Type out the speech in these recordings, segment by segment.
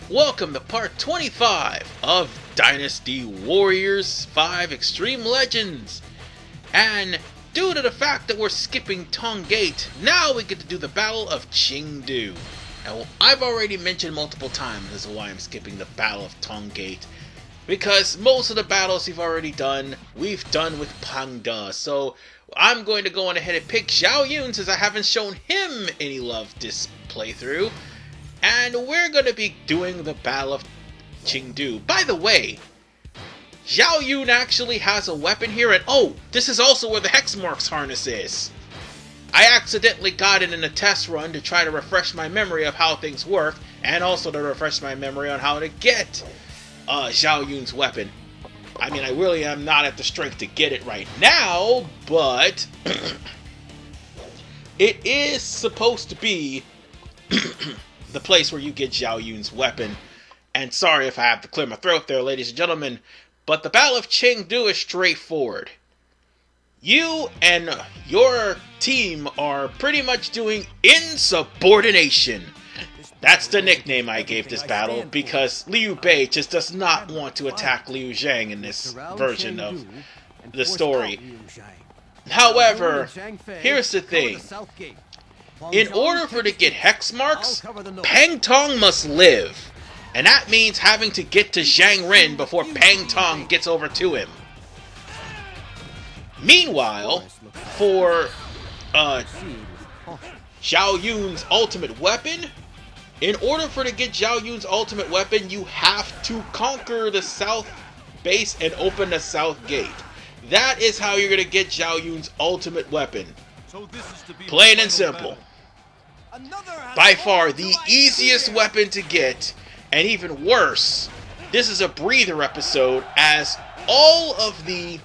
Welcome to part 25 of Dynasty Warriors 5 Extreme Legends. And due to the fact that we're skipping Tong Gate, now we get to do the Battle of Cheng. Now, I've already mentioned multiple times as to why I'm skipping the Battle of Tong Gate. Because most of the battles we've done with Pang Tong. So I'm going to go on ahead and pick Zhao Yun since I haven't shown him any love this playthrough. And we're going to be doing the Battle of Cheng. By the way, Zhao Yun actually has a weapon here, and oh, this is also where the Hex Mark's harness is. I accidentally got it in a test run to try to refresh my memory of how things work, and also to refresh my memory on how to get Zhao Yun's weapon. I mean, I really am not at the strength to get it right now, but it is supposed to be the place where you get Zhao Yun's weapon. And sorry if I have to clear my throat there, ladies and gentlemen, but the Battle of Cheng is straightforward. You and your team are pretty much doing insubordination. That's the nickname I gave this battle, because Liu Bei just does not want to attack Liu Zhang in this version of the story. However, here's the thing. In order for to get Hex Marks, Pang Tong must live. And that means having to get to Zhang Ren before Pang Tong gets over to him. Meanwhile, for Zhao Yun's ultimate weapon, in order for to get Zhao Yun's ultimate weapon, you have to conquer the south base and open the south gate. That is how you're going to get Zhao Yun's ultimate weapon. Plain and simple. By far the easiest weapon to get, and even worse, this is a breather episode, as all of the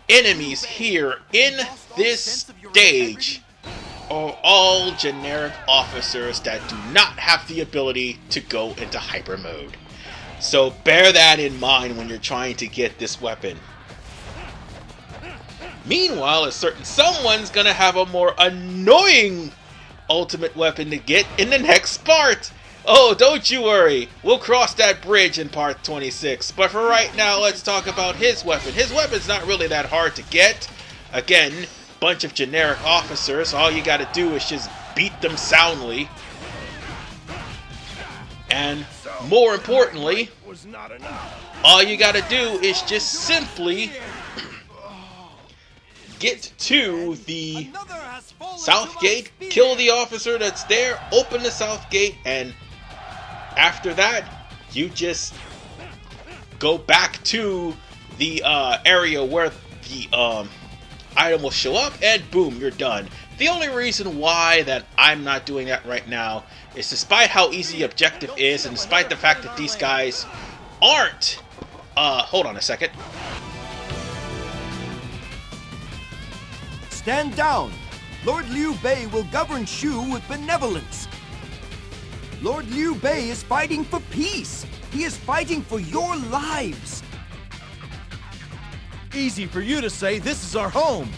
enemies here in this stage are all generic officers that do not have the ability to go into hyper mode. So bear that in mind when you're trying to get this weapon. Meanwhile, a certain someone's gonna have a more annoying ultimate weapon to get in the next part. Oh, don't you worry. We'll cross that bridge in part 26. But for right now, let's talk about his weapon. His weapon's not really that hard to get. Again, bunch of generic officers. All you gotta do is just beat them soundly. And more importantly, all you gotta do is just simply get to the south gate, kill the officer that's there, open the south gate, and after that, you just go back to the area where the item will show up, and boom, you're done. The only reason why that I'm not doing that right now is despite how easy the objective is, and despite the fact that these guys aren't... hold on a second. Stand down! Lord Liu Bei will govern Shu with benevolence. Lord Liu Bei is fighting for peace. He is fighting for your lives. Easy for you to say, this is our home.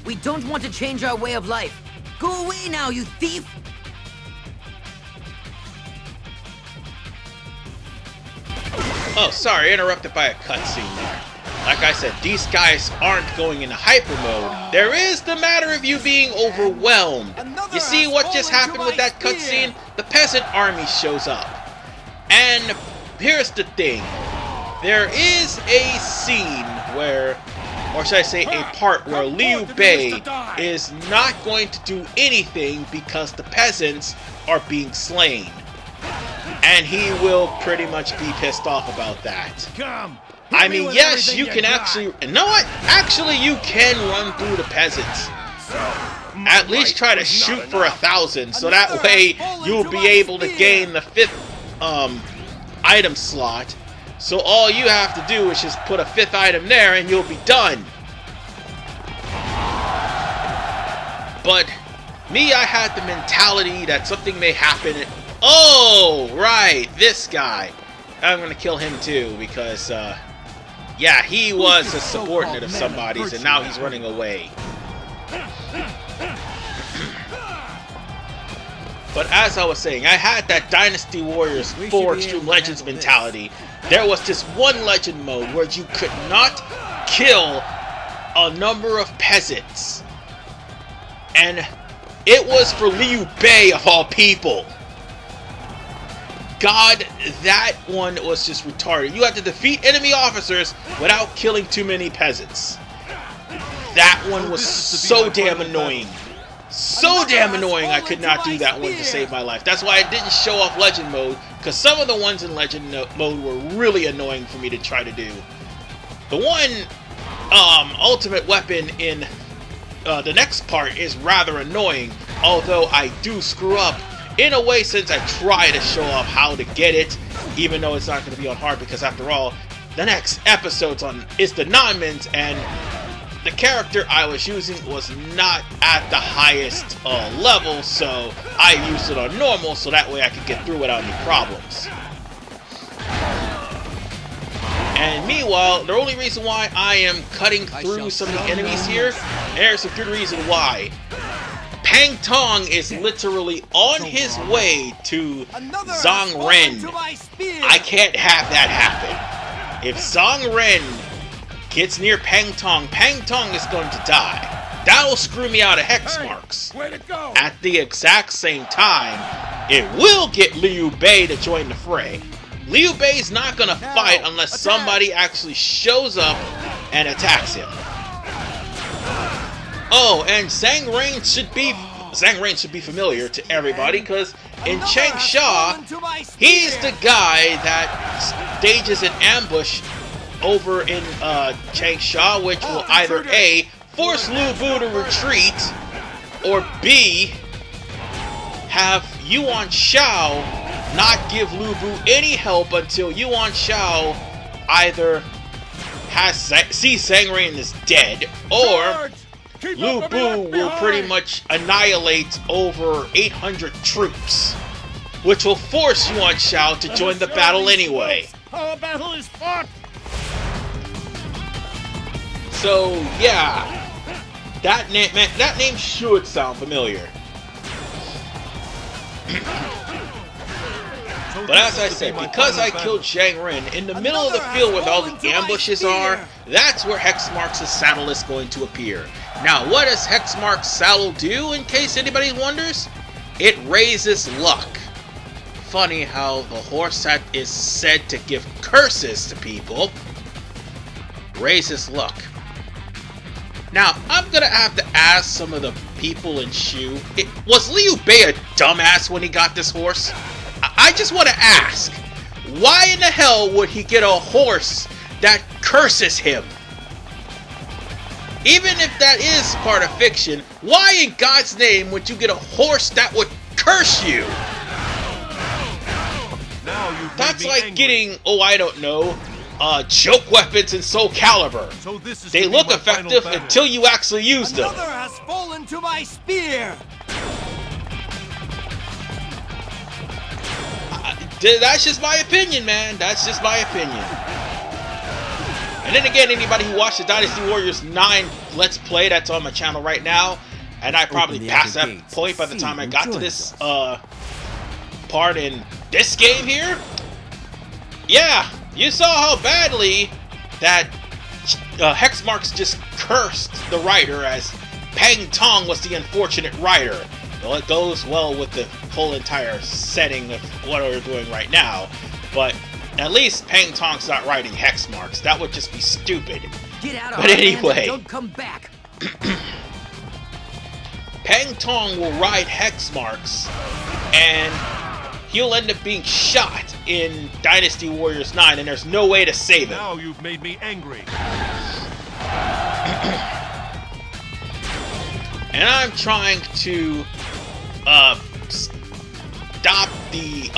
We don't want to change our way of life. Go away now, you thief! Oh, sorry, interrupted by a cutscene there. Like I said, these guys aren't going into hyper mode. There is the matter of you being overwhelmed. You see what just happened with that cutscene? The peasant army shows up. And here's the thing. There is a scene where, or should I say a part where Liu Bei is not going to do anything because the peasants are being slain. And he will pretty much be pissed off about that. I mean, yes, you can actually... You know what? Actually, you can run through the peasants. At least try to shoot for 1,000, so that way you'll be able to gain the 5th item slot. So all you have to do is just put a 5th item there and you'll be done. But me, I had the mentality that something may happen. Oh, right, this guy. I'm gonna kill him too because, yeah, he was a subordinate of somebody's and now he's running away. But as I was saying, I had that Dynasty Warriors 4 Extreme Legends mentality. There was this one legend mode where you could not kill a number of peasants. And it was for Liu Bei of all people. God, that one was just retarded. You had to defeat enemy officers without killing too many peasants. That one was so damn annoying. So damn annoying, I could not do that one to save my life. That's why I didn't show off Legend Mode, because some of the ones in Legend Mode were really annoying for me to try to do. The one ultimate weapon in the next part is rather annoying, although I do screw up in a way since I try to show off how to get it, even though it's not going to be on hard, because after all, the next episode's on is the non-mins, and the character I was using was not at the highest level, so I used it on normal so that way I could get through without any problems. And meanwhile, the only reason why I am cutting through some of the enemies here, there's a good reason why. Pang Tong is literally on his way to Zhang Ren. I can't have that happen. If Zhang Ren gets near Pang Tong is going to die. That'll screw me out of Hex Marks. At the exact same time, it will get Liu Bei to join the fray. Liu Bei's not gonna fight unless somebody actually shows up and attacks him. Oh, and Zhang Ren should be familiar to everybody, because in Cheng Sha, he's the guy that stages an ambush over in Cheng Sha, which will either A, force Lu Bu to retreat, or B, have Yuan Shao not give Lu Bu any help until Yuan Shao either sees Zhang Ren is dead, or Lu Bu will pretty much annihilate over 800 troops, which will force Yuan Shao to join the battle anyway. Our battle is fought. So yeah, that name should sound familiar. But as I said, because I killed Zhang Ren in the middle of the field where all the ambushes are, that's where Hex Mark's saddle is going to appear. Now, what does Hex Mark's saddle do, in case anybody wonders? It raises luck. Funny how the horse that is said to give curses to people raises luck. Now, I'm gonna have to ask some of the people in Shu, was Liu Bei a dumbass when he got this horse? I just want to ask, why in the hell would he get a horse that curses him? Even if that is part of fiction, why in God's name would you get a horse that would curse you? That's like getting, oh, I don't know, joke weapons in Soul Calibur. So they look effective until you actually use them. Another has fallen to my spear. That's just my opinion, man. That's just my opinion. And then again, anybody who watched the Dynasty Warriors 9 Let's Play that's on my channel right now, and I probably passed that point by the time I got to this part in this game here. Yeah, you saw how badly that Hex Marks just cursed the writer, as Pang Tong was the unfortunate writer. Well, it goes well with the whole entire setting of what we're doing right now, but at least Pang Tong's not writing Hex Marks. That would just be stupid. Get out of but anyway, don't come back. Pang Tong will ride Hex Marks, and he'll end up being shot in Dynasty Warriors 9, and there's no way to save him. Now you've made me angry. And I'm trying to stop the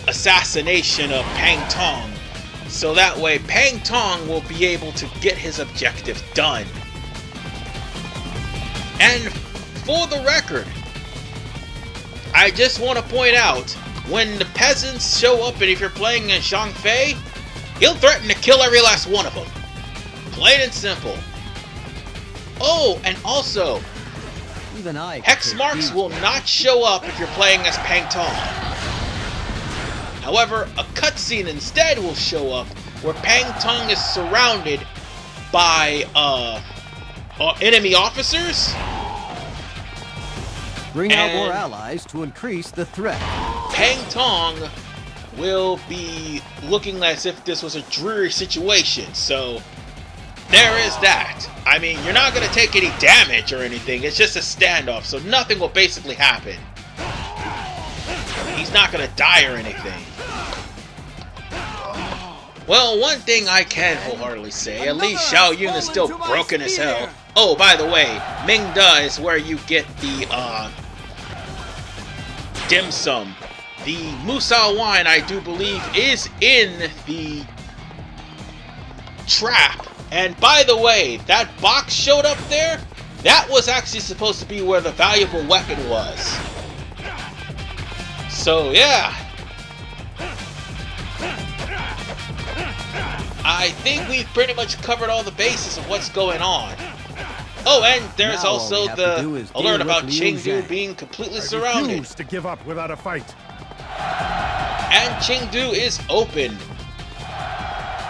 assassination of Pang Tong, so that way Pang Tong will be able to get his objective done. And for the record, I just want to point out, when the peasants show up, and if you're playing in Zhang Fei, he'll threaten to kill every last one of them. Plain and simple. Oh, and also, Even I can Hex take Marks these. will not show up if you're playing as Pang Tong. However, a cutscene instead will show up where Pang Tong is surrounded by enemy officers. Bring out and more allies to increase the threat. Pang Tong will be looking as if this was a dreary situation, so there is that. I mean, you're not going to take any damage or anything, it's just a standoff, so nothing will basically happen. He's not going to die or anything. Well, one thing I can wholeheartedly say, at least Zhao Yun is still broken as hell. Oh, by the way, Meng is where you get the, dim sum. The Musou Wine, I do believe, is in the trap. And by the way, that box showed up there, that was actually supposed to be where the valuable weapon was. So, yeah. I think we've pretty much covered all the bases of what's going on. Oh, and there's Now also all we have to the do is alert deal about with Liu Chengdu Bei. being completely I surrounded. refuse to give up without a fight. And Chengdu is open.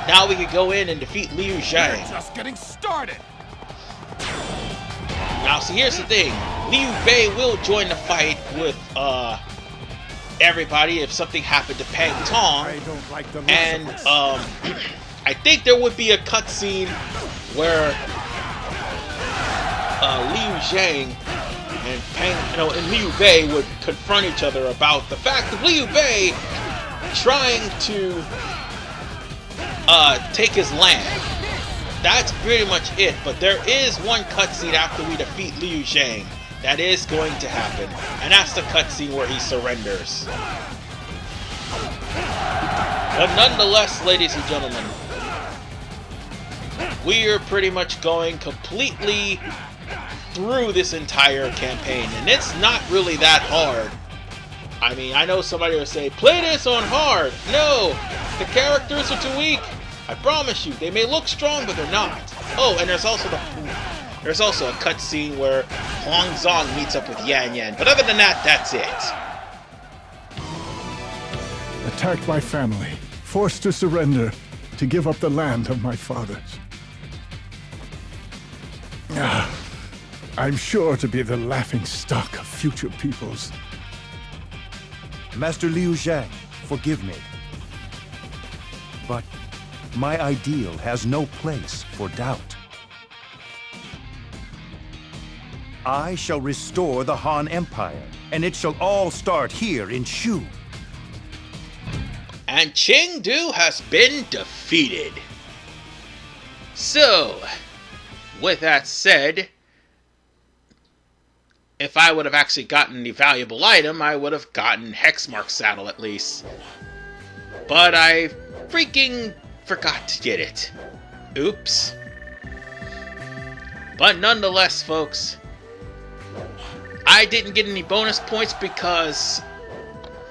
Now we can go in and defeat Liu We're Bei. just getting started. Now, see, here's the thing. Liu Bei will join the fight with, everybody if something happened to Pang Tong. I don't like the look And, of this. I think there would be a cutscene where, Liu Zhang and Liu Bei would confront each other about the fact of Liu Bei trying to, take his land. That's pretty much it, but there is one cutscene after we defeat Liu Zhang that is going to happen, and that's the cutscene where he surrenders. But nonetheless, ladies and gentlemen, we are pretty much going completely through this entire campaign, and it's not really that hard. I mean, I know somebody will say, play this on hard. No, the characters are too weak. I promise you, they may look strong, but they're not. Oh, and there's also a cutscene where Huang Zong meets up with Yan Yan. But other than that, that's it. Attacked by family, forced to surrender, to give up the land of my fathers. I'm sure to be the laughing stock of future peoples. Master Liu Zhang, forgive me. But my ideal has no place for doubt. I shall restore the Han Empire, and it shall all start here in Shu. And Chengdu has been defeated. So, with that said, if I would have actually gotten the valuable item, I would have gotten Hex Mark saddle at least. But I freaking forgot to get it. Oops. But nonetheless, folks, I didn't get any bonus points because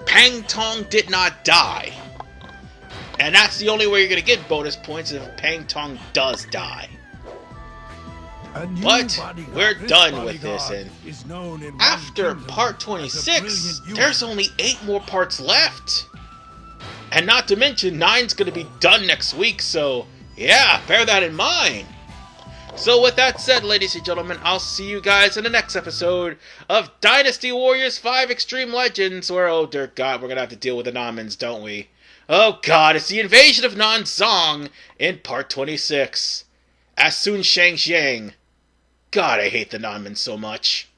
Pang Tong did not die. And that's the only way you're going to get bonus points if Pang Tong does die. But we're done with this, and after part 26, there's only 8 more parts left. And not to mention, 9's going to be done next week, so yeah, bear that in mind. So with that said, ladies and gentlemen, I'll see you guys in the next episode of Dynasty Warriors 5 Extreme Legends, where, oh dear God, we're going to have to deal with the Namens, don't we? Oh God, it's the invasion of Nanzong in part 26. As soon Shang Xiang. God, I hate the Nanmen so much.